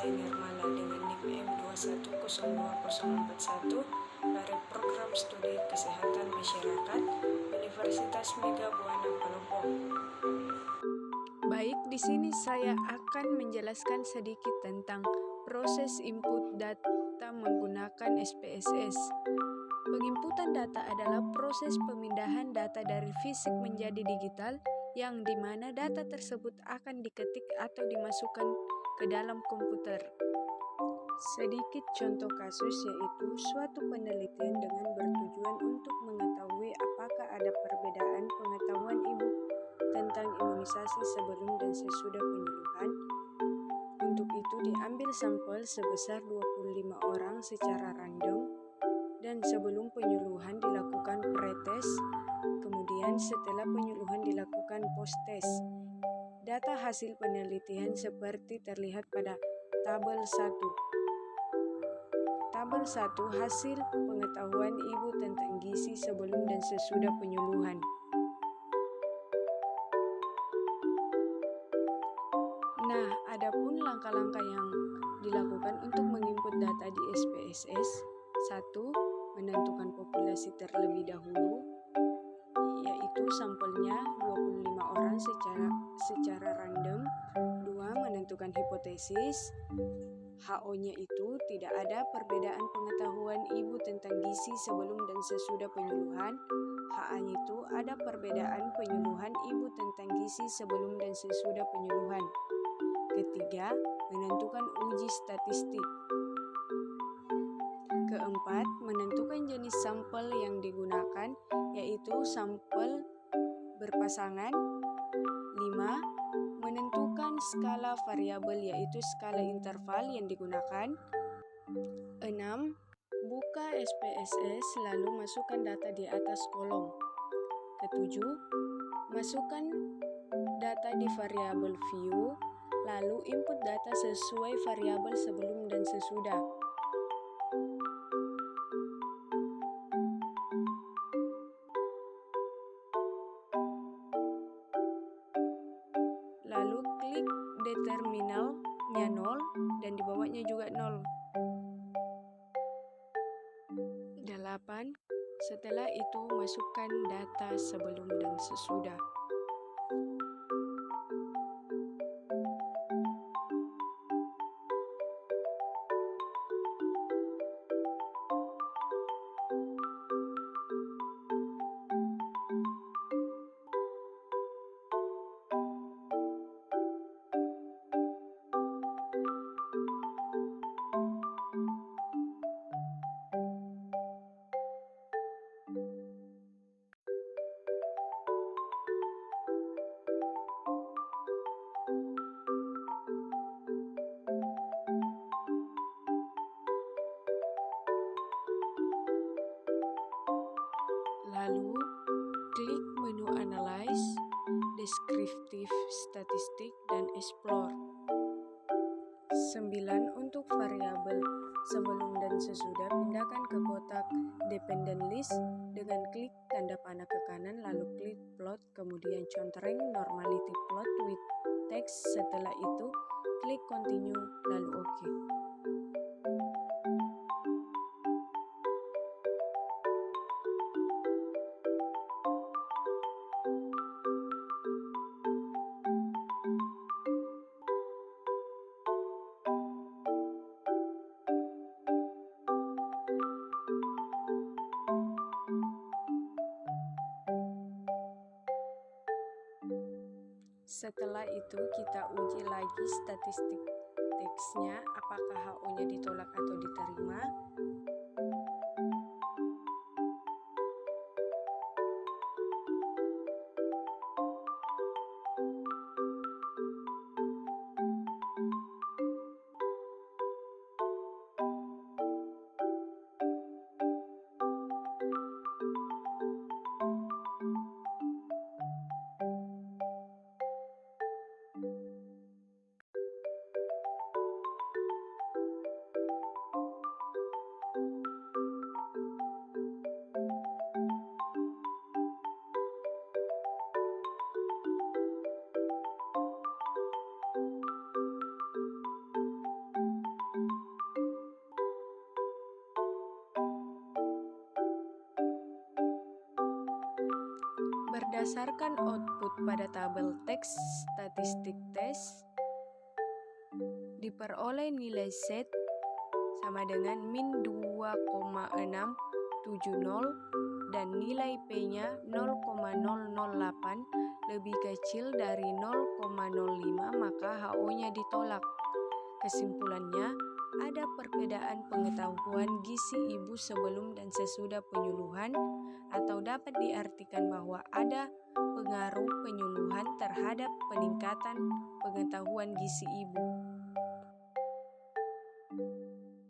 saya Nirmala dengan NIM M21024041 dari Program Studi Kesehatan Masyarakat Universitas Mega Buana Palopo. Baik, di sini saya akan menjelaskan sedikit tentang proses input data menggunakan SPSS. Penginputan data adalah proses pemindahan data dari fisik menjadi digital, yang dimana data tersebut akan diketik atau dimasukkan ke dalam komputer. Sedikit contoh kasus yaitu suatu penelitian dengan bertujuan untuk mengetahui apakah ada perbedaan pengetahuan ibu tentang imunisasi sebelum dan sesudah penyuluhan. Untuk itu diambil sampel sebesar 25 orang secara random dan sebelum penyuluhan dilakukan pretest. Kemudian setelah penyuluhan dilakukan post-test. Data hasil penelitian seperti terlihat pada tabel 1. Tabel 1 hasil pengetahuan ibu tentang gizi sebelum dan sesudah penyuluhan. Nah, adapun langkah-langkah yang dilakukan untuk menginput data di SPSS. 1. Menentukan populasi terlebih dahulu, yaitu sampelnya 25 orang secara random. 2. Menentukan hipotesis. HO-nya itu tidak ada perbedaan pengetahuan ibu tentang gizi sebelum dan sesudah penyuluhan. HA-nya itu ada perbedaan penyuluhan ibu tentang gizi sebelum dan sesudah penyuluhan. Ketiga, menentukan uji statistik. Keempat, menentukan jenis sampel yang digunakan, yaitu sampel berpasangan. 5. Menentukan skala variabel, yaitu skala interval yang digunakan. 6. Buka SPSS lalu masukkan data di atas kolom. Ketujuh, masukkan data di variabel view, lalu input data sesuai variabel sebelum dan sesudah. Lalu klik determinalnya 0 dan di bawahnya juga 0. 8. Setelah itu masukkan data sebelum dan sesudah. Lalu, klik menu Analyze, Descriptive Statistic, dan Explore. 9. Untuk variabel sebelum dan sesudah, pindahkan ke kotak Dependent List dengan klik tanda panah ke kanan, lalu klik Plot, kemudian contreng Normality Plot with Text. Setelah itu, klik Continue, lalu OK. Setelah itu kita uji lagi statistik teksnya, apakah HO-nya ditolak atau diterima. Berdasarkan output pada tabel teks statistik tes, diperoleh nilai Z sama dengan min 2,670 dan nilai P-nya 0,008 lebih kecil dari 0,05, maka HO-nya ditolak. Kesimpulannya, ada perbedaan pengetahuan gizi ibu sebelum dan sesudah penyuluhan, atau dapat diartikan bahwa ada pengaruh penyuluhan terhadap peningkatan pengetahuan gizi ibu.